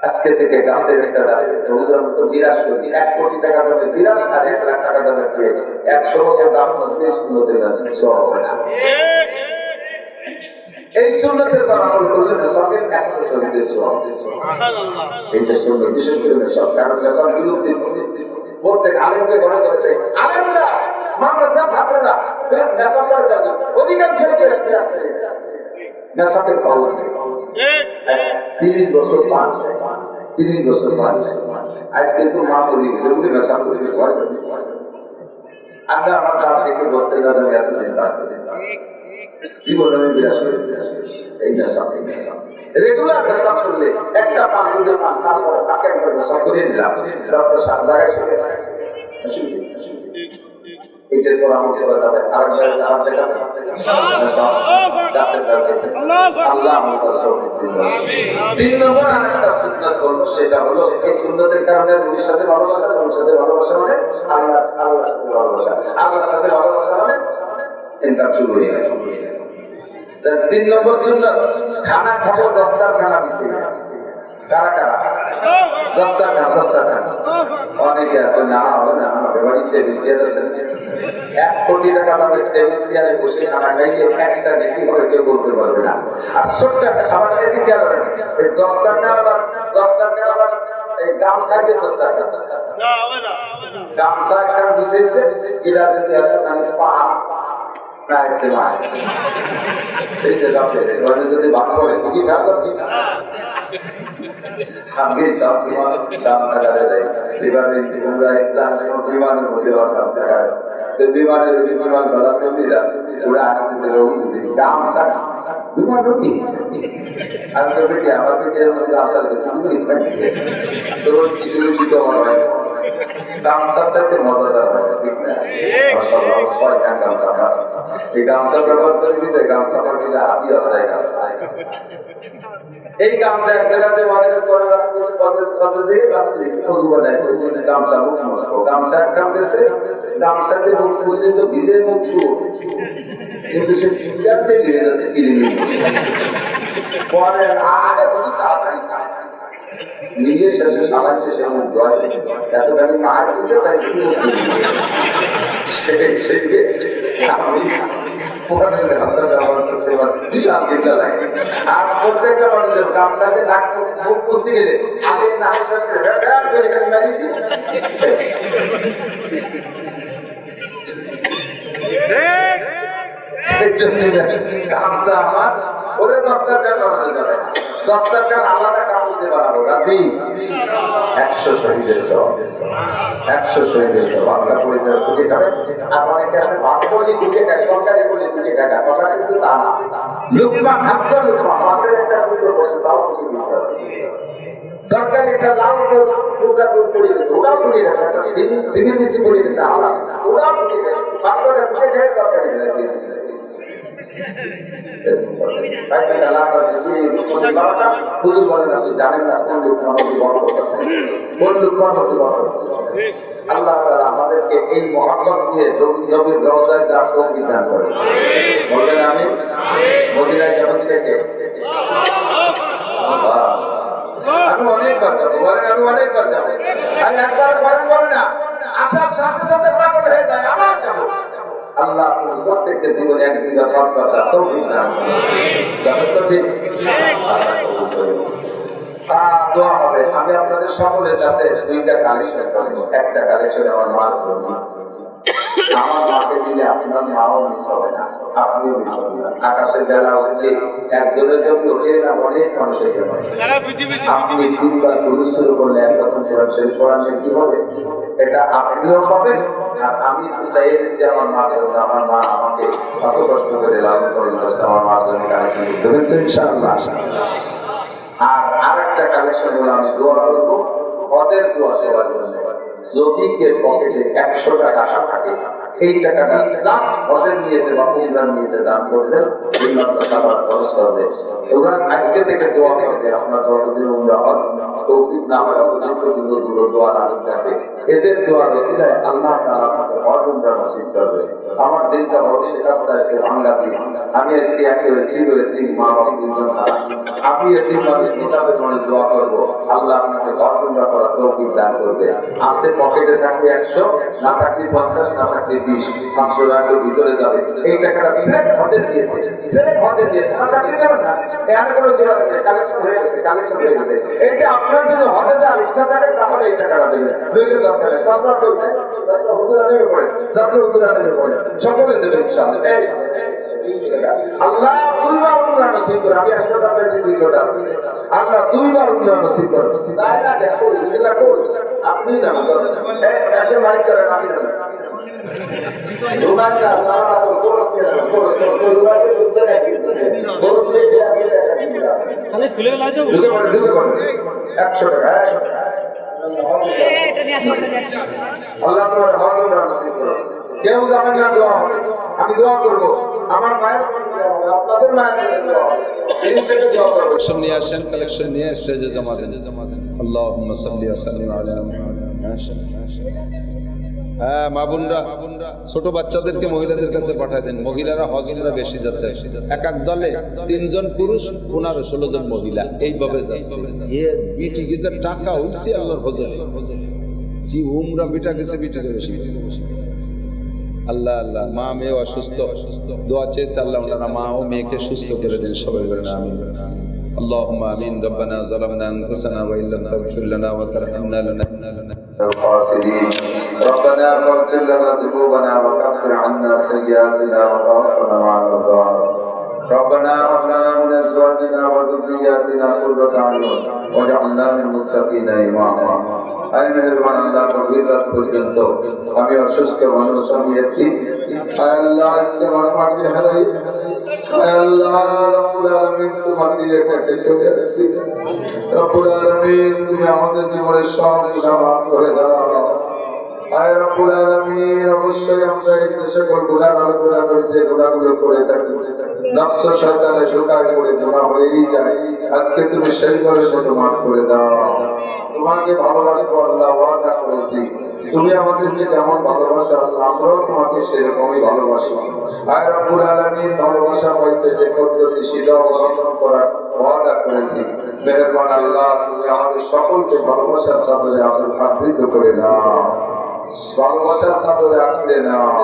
আজকে থেকে গাছের একটা হুজুরের মতো বিরাজ করি 1 কোটি টাকা দামে বিরাজ আর 1 লাখ টাকা দামে 100 বছর দাম করবে সুন্নতের সব এই সুন্নতের আমল করলে সকের 100 শহীদের সওয়াব সুবহানাল্লাহ এইটা সুন্নত বিশেষ করে সব কারণ সব বিলুপ্তি প্রত্যেক আলেমকে ঘরে ঘরে আলেমরা মাদ্রাসা ছাত্ররা নেশার কাছে অধিকাংশ নেশাকে পাওয়া ঠিক 30 বছর পার 30 বছর পার আজকে তো মা বলি গেছে বলে নেশা করে আমরা আমার কাছ থেকে বসতে না যাবে এতদিন পার করে জীবনে বিরাজ করে এই নেশা রেগুলার নেশা করলে একটা পানিতে পান তারপর তাকে একবার নেশা করে যাবে রাত 7 জায়গায় চলে যায় এটার পর আমি যে কথা বলি আর জায়গা গাছের কাছে আল্লাহ আমাদের তৌফিক দিন আমিন 3 নম্বর আরেকটা সুন্নাত হলো সেটা হলো এই সুন্নতের কারণে নবীর সাথে ভালোবাসা নবীর সাথে ভালোবাসা মানে আল্লাহর সাথে ভালোবাসা আল্লাহর সাথে ভালোবাসা মানে এটা শুরু হয়ে গেছে 3 নম্বর সুন্নাত খানা খাবো দস্তার খানা দিছে কারা কারা দস্তার অনেকে আছে না আমাদের বাড়িতে টেবিল চেয়ার আছে 1 কোটি টাকা দামের টেবিল চেয়ারে বসে খানা খাইলে একটা নেকি হবে কেউ বলতে পারবে না আর ছোট্ট একটা সামান্য এদিকে আর এই দস্তার এই গামছা দিয়ে দস্তার না হবে না গামছা কাম দিছে সিরা যেতে হবে মানে পাহাড় না একদম মায় এই যে গামছা মানে যদি ভালো করে কি ভালো কি সামনে গামছা গাড়ে দেয় বিমানে তোমরা এক্সাম বিমানের মধ্যে গামছা গাড়ে তো বিমান গলা সামনে আছে ওরা আটকে দিল গামছা বিমান নিয়েছে আর কবে কি আমাদের যে মধ্যে গামছা লাগে তুমি কি তোর কিছু কিছু তো হয় গামছার সাথে মজাদার হয় ঠিক না মাশাআল্লাহ 6 খান গামছা এই গামছা ব্যবহার করলে গামছা পড়লে হাবি হয়ে যায় গামছা এই গামছা একটা কাছে বাজার করা বাজার থেকে ফজু বানায় কইছে গামছা মুখ গামছা কামতেছে গামছাতে মুখ মুছলে তো ভিজে মুখ ছুঁ কিন্তু সে জানতে ভিজে যাচ্ছে কিলিনি পরে আরে তো তাড়াতাড়ি নিজে শেষে সাবান শেষে মুখ ধোয় এতখানি মার হচ্ছে তাই আমি পরে ভাষা ব্যবহার করতে পারি বিশাল চিন্তা লাগে আর প্রত্যেকটা মানুষের গামছাতে নাক মুখ পুষতে গেলে আগে নাকের সাথে হ্যাঁ করে এখানে লাগিয়ে দিই গামছা আমার ওরে দস্তার কান আলাদা কাম দিতে পারবো রাজি 100 শহীদের সওয়াব 100 শহীদের সওয়াব আল্লাহ শহীদের দিকে যাবে আর অনেকে আছে ভাত বলি দিকে কাটা তরকারি বলি দিকে কাটা কথা কিন্তু তা না লুকমা খাদ্য লুকমা মাছের একটা পুরো বসে তাও কিছু দিতে হবে তরকারি একটা লাল টুকরা করে দিয়েছে ওটাও করে গেছে একটা সিঙ্গেল নিচে করে দিয়েছে আলাদা ওটাও করে গেছে পাকড়া পুড়ে গেছে তরকারি দিয়েছে হুজুর বলেন আপনি জানেন না কোন লোক আমাদের বড় করতেছে কোন লোক আমাদের বড় করতেছে আল্লাহ তাআলা আমাদেরকে এই মহব্বত দিয়ে নবীর রওজায় যাওয়ার তৌফিক দান করেন বলেন আমিন মদিনায় যাবেন থেকে আমি অনেকবার যাবো বলেন আমি অনেকবার যাবো আমি একবার বলেন না আসার সাথে সাথে পাগল হয়ে যায় আবার যাবো আল্লাহ প্রত্যেকটা জীবনে এক জায়গা ফল করার তৌফিক দান করুন যাবে তো ঠিক দোয়া হবে আমি আপনাদের সকলের কাছে 2টা কালেকশন করব একটা কালেকশন আমার মার জন্য আমার মাকে দিলে আপনার মাও মিস হবে না আপনিও মিস হবে না আকাশের বেলা উঠলে একজনের জন্য না অনেক মানুষের জন্য আপনি 3বার পরিশ্রম করলে একরকম কোরআন কি হবে এটা আপনিও পাবেন আর আমি চাই দিচ্ছি আমার মা আমার মা আমাকে কত কষ্ট করে লালন পালন করছে আমার মার জন্য কালেকশন দেবেন তো ইনশাআল্লাহ আর আরেকটা কালেকশন হলো আমি দোয়া করবো হজের দোয়া সবার জন্য যদি কেউ পকেটে 100 টাকা থাকে এই টাকাটা জাস্ট হজের নিয়েতে বা উমরার নিয়েতে দান করবেন ইন্নাল্লাহ সাবার খরচ করবে এবং আজকে থেকে দোয়া করবে আপনার যতদিন উমরা হজ তৌফিক না হয় অতদিন পর্যন্ত দোয়া না করতে হবে এদের দোয়ার ওসিলায় আল্লাহ তাআলা আমাদের হজ উমরা নসিব করবে। আমার দিলটা বড় সে রাস্তা আজকে ভাঙা দিন। আমি আজকে একেবারে চিরদিন মা বাবা দুজন হারা। আমি এতিম মানুষ, মুসাফির মানুষ, দোয়া করবো আল্লাহ আপনাকে হজ উমরা করার তৌফিক দান করবে। আছে পকেটে থাকবে 100, না থাকলে 50, না থাকলে 20, 700 টাকার ভিতরে যাবে। এই টাকাটা সেরেক হজে দিয়ে দেবে, সেরেক হজে দিয়ে দেবে। না থাকলে দেবেন না, এখানে কোনো জোড়া নেই, কালেকশন হয়ে গেছে, কালেকশন হয়ে গেছে। এই যে আপনার যদি হজে যাওয়ার ইচ্ছা থাকে তাহলে এই টাকাটা দেবেন, নইলে দরকার নেই। সাবরা করছে, হুজুরা নেমে পড়ে, ছাত্র হুজুরা নেমে পড়ে, সকলে দেবে ইনশাআল্লাহ। আল্লাহ দুইবার উমরা নসিব করে। আমি একটা চাইছি 200 টাকা, আল্লাহ দুইবার উমরা নসিব করে। তাই না দেখো এটা কোন আপনি না একটা মাইক করে আমি না দোকানটা তারা কোর্স করে কোর্স খালি খুলে লাগাই দাও, ঢুকে পড়ে 100 টাকা 100 টাকা এটা নিয়ে আসলে আল্লাহ তোমার হজ উমরা নসিব করে। কেউ যাবেন না, দোয়া হবে, আমি দোয়া করব আমার মায়ের আপনাদের মায়ের দোয়া এই থেকে দোয়া করব। কালেকশন নিয়ে আসেন, কালেকশন নিয়ে স্টেজে জমা দেন। আল্লাহুম্মা সাল্লি ওয়া সাল্লিম আলা হ্যাঁ মা বোনরা, ছোট বাচ্চাদেরকে মহিলাদের কাছে পাঠায় দেন। মহিলারা হজ উমরা বেশি যাচ্ছে, এক এক দলে 3 জন পুরুষ 15-16 জন মহিলা এইভাবে যাচ্ছে। এ বিটি গেছে টাকা হইছে আল্লাহর ফজলে, জি উমরা বিটা গেছে, বিটি গেছে। আল্লাহ আল্লাহ মা মেয়ে অসুস্থ, দোয়া চেয়েছে আল্লাহ ওনারা মা ও মেয়েকে সুস্থ করে দিন, সবাই বলেন আমিন। اللهم آمين. ربنا ظلمنا أنفسنا وإن لم تغفر لنا وترحمنا لنكونن الخاسرين. ربنا فاغفر لنا ذنوبنا وكفر عنا سيئاتنا وتوفنا مع الأبرار. ربنا هب لنا من أزواجنا وذرياتنا قرة أعين واجعلنا للمتقين إماما. আয় মেহেরবান আল্লাহ, গভীর রাত পর্যন্ত আমি অসুস্থ মানুষ, আমি এতিম। আয় আল্লাহ আজকে আমার মাকে হারাই, আয় আল্লাহ রব্বুল আলামিন তোমার দিলের কাছে চলে আসছি। রব্বুল আলামিন তুমি আমাদের জীবনের সব গুনাহ মাফ করে দাও। আয় রব্বুল আলামিন অবশ্যই আমরা এই যে সকল গুনাহ করেছি, গুনাহগুলো করে থাকি, নফস শয়তানের ধোঁকায় পড়ে গুনাহ হয়েই যায়। আজকে তুমি সেই করে সেটা মাফ করে দাও। তোমাকে ভালোবাসবো আল্লাহ, ওয়াদা করেছি তুমি আমাদেরকে যেমন ভালোবাসো আল্লাহ আমরাও তোমাকে সেরকমই ভালোবাসি। আয় রব্বুল আলামিন ভালোবাসা পাইতে যে পদ্ধতি সেটা অবলম্বন করার ওয়াদা করেছি। মেহেরবান আল্লাহ তুমি আমাদের সকলকে ভালোবাসার চাদরে আবৃত করে নাও, ভালোবাসার চাদরে আঁকড়ে নাও।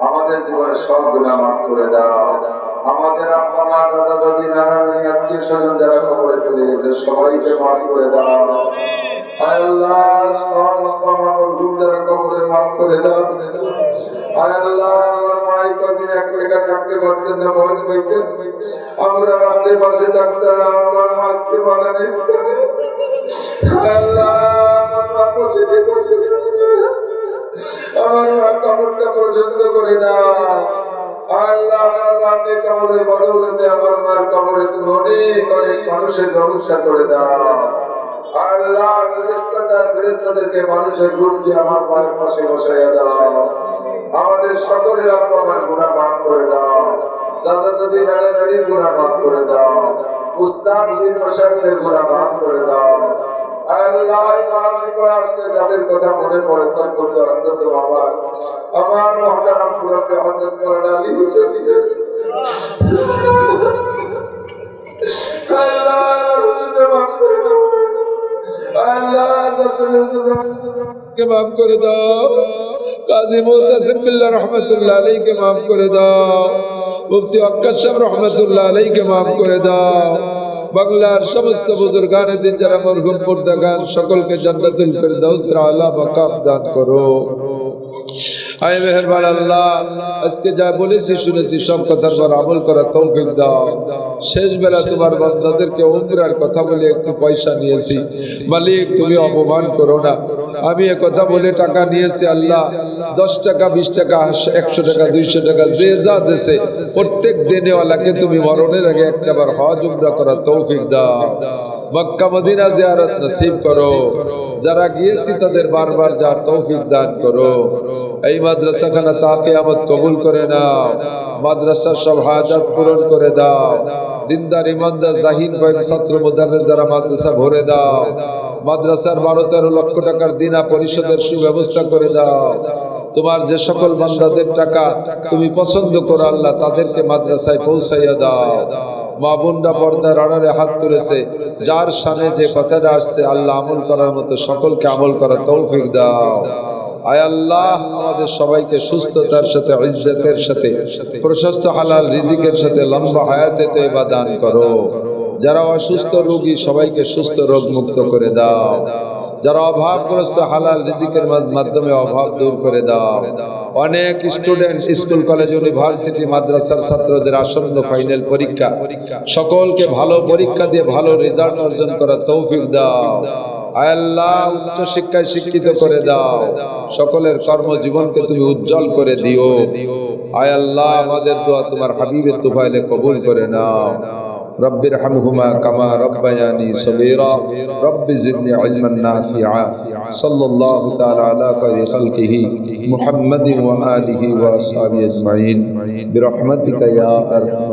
আমাদের জীবনের সব গুনাহ মাফ করে দাও। আমাদের আম্মা মা দাদা দাদি নানা নানি আত্মীয় স্বজন যারা কবরে চলে গেছে সবাইকে মাফ করে দাও। আয় আল্লাহ সমস্ত মানব যারা কবরে মাফ করে দাও। আয় আল্লাহ আমার মাই কদিন একা থাকতে পারতেন না, বলতে পারতেন আমরা রাতের পাশে থাকতাম, আমরা আজকে বাগানে আল্লাহ আমার মা বসে আমার মা কবরটা পর্যন্ত করে দাও। আল্লাহ আপনি কবরের বদৌলতে আমার মার কবরে তুমি অনেক অনেক মানুষের ব্যবস্থা করে দাও। আল্লাহ ফেরেশতাদেরকে মানুষের রূপ দিয়ে আমার মায়ের পাশে বসাইয়া দাও। আমাদের সকলের আপনার গুনাহ মাফ করে দাও। দাদা দাদি নানা নানির গুনাহ মাফ করে দাও। উস্তাদ শিক্ষকদের গুনাহ মাফ করে দাও। আল্লাহ মাহফিল করে আসলে যাদের কথা মনে পড়ে তার করতে অন্তত আমার মহতারাম পুরাকে হযরত মাওলানা আলী হোসেন আল্লাহ মাফ করে দাও। আল্লাহ কে মাফ করে দাও। কাজী মুতাসিম বিল্লাহ রাহমাতুল্লাহ আলাইহি মাফ করে দাও। মুফতি আক্কাস সাহেব রাহমাতুল্লাহ আলাইহি মাফ করে দাও। বাংলার সমস্ত বুজুর্গানে দিন যারা মরহুম মুর্দাগান সকলকে জান্নাতুল ফিরদাউসের আলা মাকাম দান করো। আয় মেহেরবান আল্লাহ আজকে যা বলেছি শুনেছি সব কথার পর আমল করার তৌফিক দাও। শেষ বেলা তোমার বান্দাদেরকে উমরার কথা বলে একটু পয়সা নিয়েছি, মালিক তুমি অপমান করো না। আমি এ কথা বলে টাকা নিয়েছি আল্লাহ, 10 টাকা 20 টাকা 100 টাকা 200 টাকা যে যা দেশে প্রত্যেক দেনেওয়ালাকে তুমি মরণের আগে একবার হজ উমরা করার তৌফিক দাও। মক্কা মদিনা জিয়ারত নসিব করো। যারা গিয়েছি তাদের বারবার যাওয়ার তৌফিক দান করো। এই মাদ্রাসাখানা তা কিয়ামত কবুল করে নাও। মাদ্রাসার সব হাজাত পূরণ করে দাও। দিনদার ইমানদার জাহিদ ভাই ছাত্র মুজাহিদ দ্বারা মাদ্রাসা ভরে দাও মাদ্রাসার 12-13 লক্ষ টাকার দিনা পরিশোধের সুব্যবস্থা করে দাও তোমার যে সকল বান্দাদের টাকা তুমি পছন্দ করো আল্লাহ তাদেরকে মাদ্রাসায় পৌঁছাইয়া দাও মা বোনরা পর্দার আড়ালে হাত তুলেছে যার শানে যে কথাটা আসছে আল্লাহ আমল করার মতো সকলকে আমল করার তৌফিক দাও আয় আল্লাহ আমাদের সবাইকে সুস্থতার সাথে ইজ্জতের সাথে প্রশস্ত হালাল রিজিকের সাথে লম্বা হায়াতে তয়বা দান করো যারা অসুস্থ রোগী সবাইকে সুস্থ রোগ মুক্ত করে দাও যারা অভাবগ্রস্ত হালাল রিজিকের মাধ্যমে অভাব দূর করে দাও অনেক স্টুডেন্ট স্কুল কলেজ ইউনিভার্সিটি মাদ্রাসার ছাত্রদের আসন্ন ফাইনাল পরীক্ষা সকলকে ভালো পরীক্ষা দিয়ে ভালো রেজাল্ট অর্জন করার তৌফিক দাও আয় আল্লাহ উচ্চ শিক্ষায় শিক্ষিত করে দাও সকলের কর্মজীবনকে তুমি উজ্জ্বল করে দিও আয় আল্লাহ আমাদের দোয়া তোমার হাবিবের তুফাইলে কবুল করে নাও رب ارحمهما كما ربياني صغيرا رب زدني علما نافعا صلى الله تعالى على خير خلقه محمد وآله وأصحابه أجمعين برحمتك يا أرحم